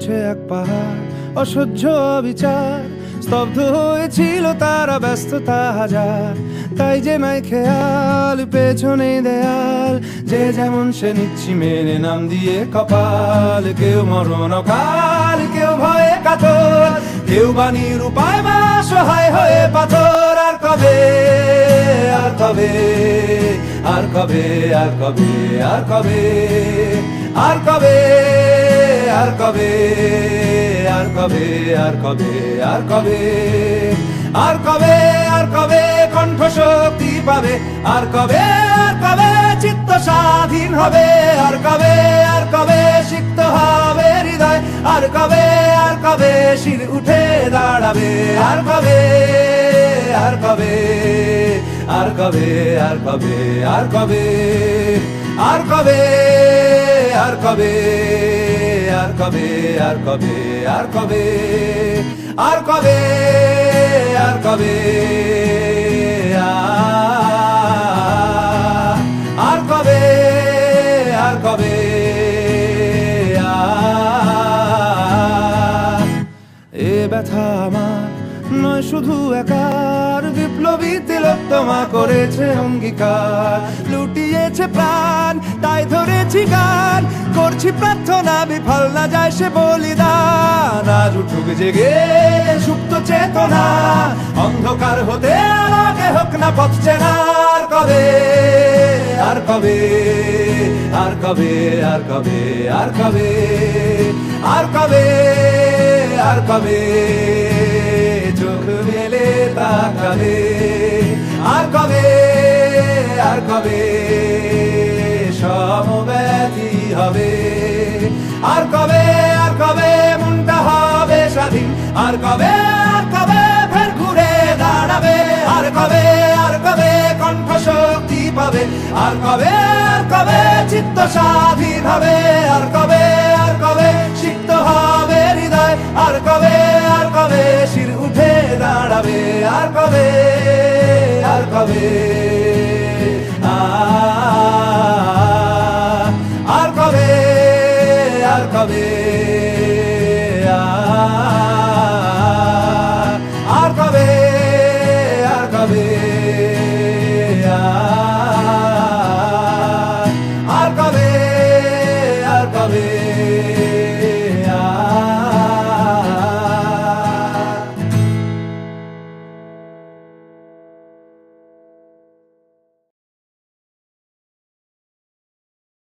উঠেছে এক পাহাড়, অসহ্য বিচার, স্তব্ধ হয়েছিল তারা, ব্যস্ততা হাজার। তাই যে নাই খেয়াল, পেছনে দেয়াল, যে যেমন সে নিচ্ছি মেনে নাম দিয়ে কপাল। কেউ মরণ কাল, কেউ ভয়ে কাতর, কেউ বাণীর উপায় বা সহায় হয়ে পাথর। আর কবে, আর কবে, আর কবে, আর কবে, আর কবে, আর কবে, আর কবে, আর কবে, আর কবে, আর কবে, আর কবে, আর কবে কণ্ঠ শক্তি পাবে, আর কবে, আর কবে চিত্ত স্বাধীন হবে, আর কবে, আর কবে সিক্ত হবে হৃদয়, আর কবে, আর কবে শির উঠে দাঁড়াবে, আর কবে, আর কবে, আর কবে, আর কবে, আর কবে, আর কবে, আর কবে, আর কবে, আর কবে, আর কবে, আর কবে, আর কবে, আর কবে, আর কবে, এ ব্যথা আমার নয় শুধু একার, বিপ্লবী তিলোত্তমা করেছে অঙ্গীকার, লুটিয়েছে প্রাণ তাই ধরেছি গান, করছি প্রার্থনা বিফল না যায় সে বলিদান। আজ উঠুক জেগে সুপ্ত চেতনা, অন্ধকার হতে আলোকে হোক না পথ চেনা। আর কবে, আর কবে, আর কবে, আর কবে, আর কবে, আর কবে, আর কবে চোখ মেলে তাকাবে, আর কবে, আর কবে সমব্যথী হবে, আর কবে, আর কবে মনটা হবে স্বাধীন, আর কবে, আর কবে ফের ঘুরে দাঁড়াবে, আর কবে, আর কবে কণ্ঠ শক্তি পাবে, আর কবে, আর কবে চিত্ত স্বাধীন হবে, আর কবে, আর কবে সিক্ত হবে হৃদয়, আর কবে, আর কবে শির উঠে দাঁড়াবে, আর কবে, আর কবে, আর কবে, আর কবে, আর কবে, আর কবে, আর কবে, আর কবে।